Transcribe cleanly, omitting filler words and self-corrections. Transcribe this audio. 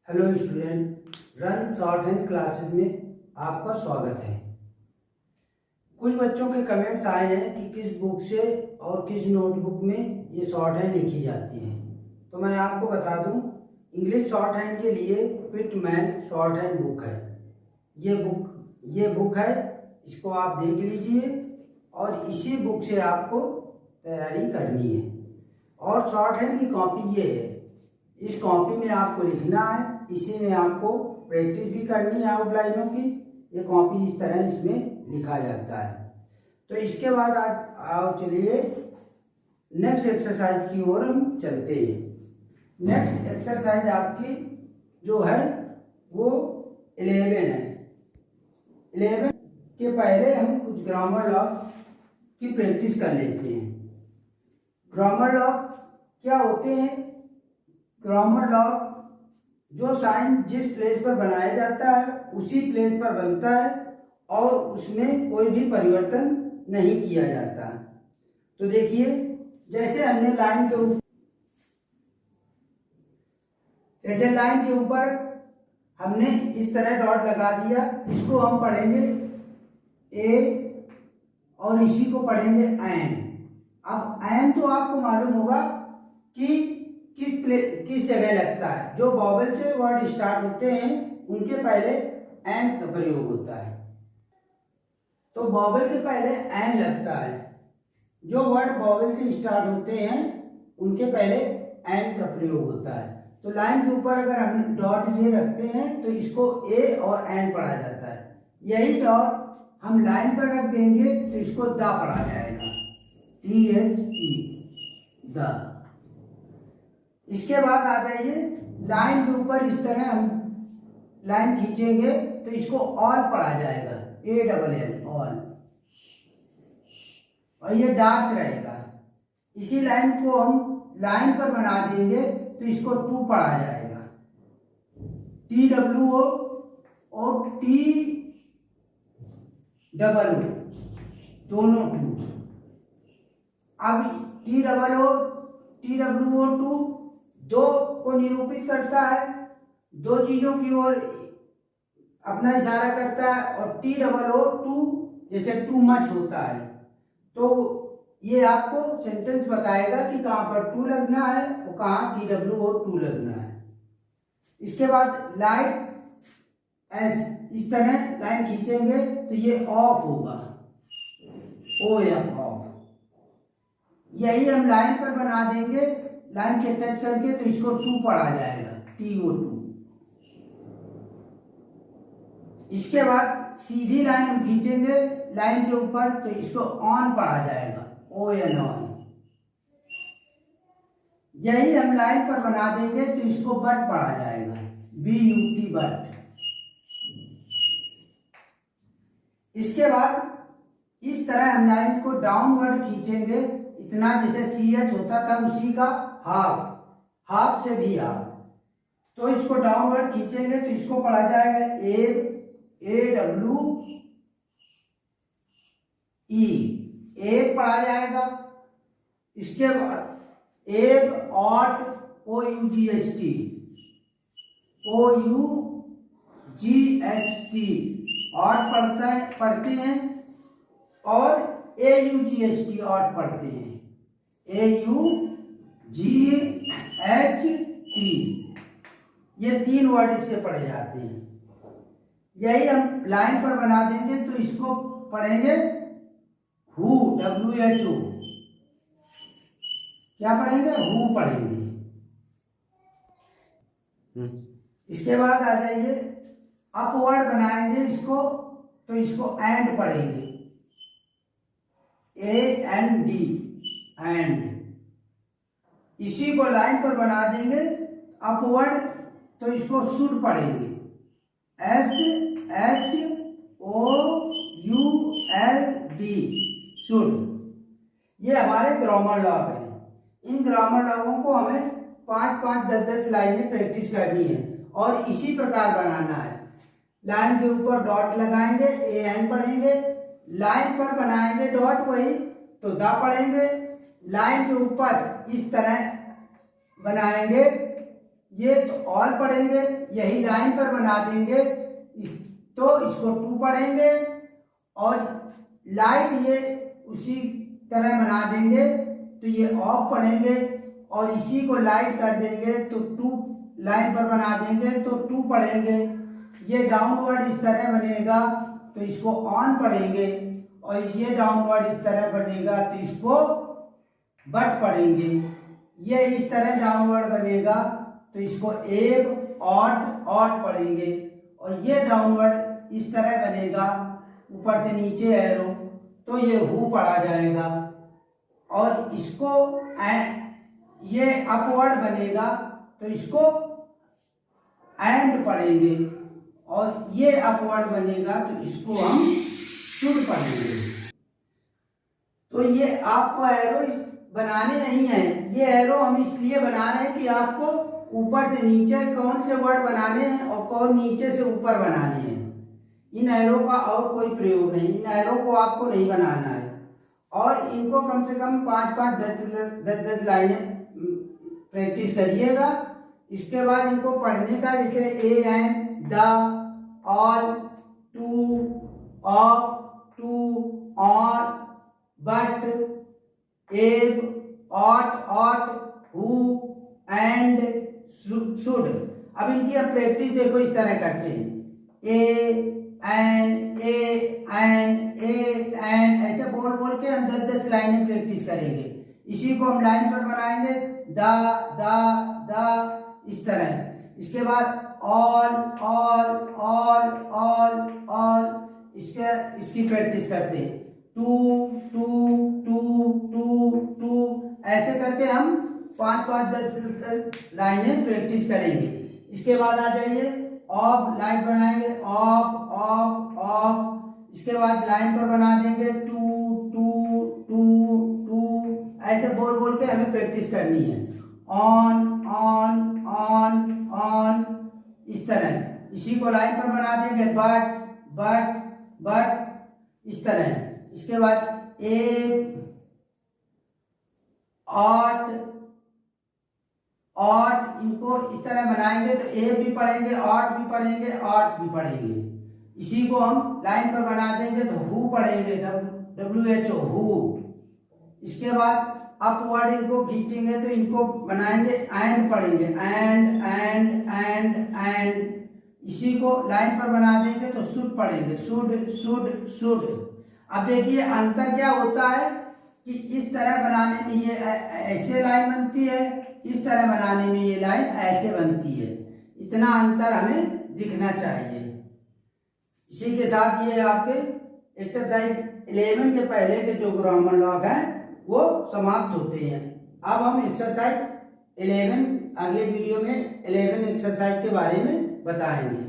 Hello student, run short hand classes में आपका स्वागत है। कुछ बच्चों के कमेंट्स आए हैं कि किस बुक से और किस नोटबुक में ये शॉर्ट हैंड लिखी जाती है। तो मैं आपको बता दूं, इंग्लिश शॉर्ट हैंड के लिए पिटमैन शॉर्ट हैंड बुक है। ये बुक है, इसको आप देख लीजिए और इसी बुक से आपको तैयारी करनी है। और शॉर्ट हैंड की कॉपी ये है, इस कॉपी में आपको लिखना है, इसी में आपको प्रैक्टिस भी करनी है आउटलाइनों की। ये कॉपी इस तरह इसमें लिखा जाता है। तो इसके बाद आज आओ चलिए नेक्स्ट एक्सरसाइज की ओर हम चलते हैं। नेक्स्ट एक्सरसाइज आपकी जो है वो 11 है। 11 के पहले हम कुछ ग्रामर लॉ की प्रैक्टिस कर लेते हैं। ग्रामर लॉ क्या होते हैं? ग्रामर लॉ जो साइन जिस प्लेस पर बनाया जाता है उसी प्लेस पर बनता है और उसमें कोई भी परिवर्तन नहीं किया जाता। तो देखिए, जैसे हमने लाइन के ऊपर हमने इस तरह डॉट लगा दिया, इसको हम पढ़ेंगे ए और इसी को पढ़ेंगे एन। अब एन तो आपको मालूम होगा कि किस जगह लगता है। जो वॉवेल से वर्ड स्टार्ट होते हैं उनके पहले एन का प्रयोग होता है। तो वॉवेल के पहले एन लगता है। जो वर्ड वॉवेल से स्टार्ट होते हैं उनके पहले एन का प्रयोग होता है। तो लाइन के ऊपर अगर हम डॉट ये रखते हैं तो इसको ए और एन पढ़ा जाता है। यही डॉट हम लाइन पर रख देंगे तो इसको द पढ़ा जाएगा, THE, द। इसके बाद आ जाइए, लाइन के ऊपर इस तरह हम लाइन खींचेंगे तो इसको ऑल पढ़ा जाएगा, ALL, ऑल। और ये डार्क रहेगा। इसी लाइन को हम लाइन पर बना देंगे तो इसको टू पढ़ा जाएगा, TWO और TOO, दोनों टू। अब TWO2 दो को निरूपित करता है, दो चीजों की ओर अपना इशारा करता है। और TOO2 जैसे टू मच होता है। तो ये आपको सेंटेंस बताएगा कि कहाँ पर टू लगना है और कहाँ TWO2 लगना है। इसके बाद लाइट इस तरह लाइन खींचेंगे तो ये ऑफ होगा, OF, ऑफ। यही हम लाइन पर बना देंगे, लाइन के टच करके, तो इसको टू पढ़ा जाएगा, TO2। इसके बाद सीधी लाइन हम खींचेंगे लाइन के ऊपर तो इसको ऑन पढ़ा जाएगा, ON, ऑन। यही हम लाइन पर बना देंगे तो इसको बट पढ़ा जाएगा, BUT, बट। इसके बाद इस तरह हम लाइन को डाउनवर्ड खींचेंगे, इतना जैसे CH होता था उसी का हाफ से भी हाफ। तो इसको डाउनवर्ड खींचेंगे तो इसको पढ़ा जाएगा AWE, एक पढ़ा जाएगा। इसके बाद एक ऑट, OUGHT, ऑट पढ़ते हैं और AUGHT ऑट पढ़ते हैं, AUGHT। ये तीन वर्ड इससे पढ़े जाते हैं। यही हम लाइन पर बना देंगे तो इसको पढ़ेंगे WHO, WHO। क्या पढ़ेंगे? WHO पढ़ेंगे। इसके बाद आ जाइए, अपवर्ड बनाएंगे इसको तो इसको एंड पढ़ेंगे, AND, एंड। इसी को लाइन पर बना देंगे अपवर्ड तो इसको शुड पढ़ेंगे, SHOULD, शुड। ये हमारे ग्रामर लॉ है। इन ग्रामर लॉगों को हमें 5-5, 10-10 लाइनें प्रैक्टिस करनी है और इसी प्रकार बनाना है। लाइन के ऊपर डॉट लगाएंगे, AN पढ़ेंगे। लाइन पर बनाएंगे डॉट वही तो द पढ़ेंगे। लाइन के ऊपर इस तरह बनाएंगे ये तो ऑल पढ़ेंगे, यही लाइन पर बना देंगे तो इसको टू पढ़ेंगे, और लाइट ये उसी तरह बना देंगे तो ये ऑफ पढ़ेंगे, और इसी को लाइट कर देंगे तो टू लाइन पर बना देंगे तो टू पढ़ेंगे। ये डाउनवर्ड इस तरह बनेगा तो इसको ऑन पढ़ेंगे, और ये डाउनवर्ड इस तरह बनेगा तो इसको बट पढ़ेंगे। ये इस तरह डाउनवर्ड बनेगा तो इसको एब ऑट पढ़ेंगे, और ये डाउनवर्ड इस तरह बनेगा ऊपर से नीचे एरो तो ये हु पढ़ा जाएगा, और इसको ये अपवर्ड बनेगा तो इसको एंड पढ़ेंगे, और ये अपवर्ड बनेगा तो इसको हम शुड पढ़ेंगे। तो ये आपको एरो बनाने नहीं है, ये एरो हम इसलिए बना रहे हैं कि आपको ऊपर से नीचे कौन से वर्ड बनाने हैं और कौन नीचे से ऊपर बनाने हैं। इन एरो का और कोई प्रयोग नहीं, इन एरो को आपको नहीं बनाना है, और इनको कम से कम 5-5 10-10 लाइनें प्रैक्टिस करिएगा। इसके बाद इनको पढ़ने का लिखे a and the, all, to, of, to, on, but, ebb, ought, who, and, should. अब इनकी हम प्रैक्टिस देखो इस तरह करते हैं, ए एन, ऐसे बोल बोल के हम 10-10 लाइनें प्रैक्टिस करेंगे। इसी को हम लाइन पर बनाएंगे द इस तरह। इसके बाद ऑल, इसकी प्रैक्टिस करते हैं, टू, ऐसे करके हम 5-5 10 लाइनें प्रैक्टिस करेंगे। इसके बाद आ जाइए ऑफ, लाइन बनाएंगे ऑफ, इसके बाद लाइन पर बना देंगे टू, ऐसे बोल बोल के हमें प्रैक्टिस करनी है। ऑन, इस तरह। इसी को लाइन पर बना देंगे बट, इस तरह। इसके बाद ए, ऑट, इनको इस तरह बनाएंगे तो ए भी पढ़ेंगे, ऑट भी पढ़ेंगे। इसी को हम लाइन पर बना देंगे तो हु पढ़ेंगे, WHO, हु। इसके बाद अपवर्ड इनको खींचेंगे तो इनको बनाएंगे एंड पढ़ेंगे, एंड। इसी को लाइन पर बना देंगे तो शुड पढ़ेंगे, शुड। अब देखिए अंतर क्या होता है कि इस तरह बनाने में ये ऐसे लाइन बनती है, इस तरह बनाने में ये लाइन ऐसे बनती है। इतना अंतर हमें दिखना चाहिए। इसी के साथ ये आपके एक्सरसाइज 11 के पहले के जो ग्रामर लॉग हैं वो समाप्त होते हैं। अब हम एक्सरसाइज 11 अगले वीडियो में 11 एक्सरसाइज के बारे में बताएंगे।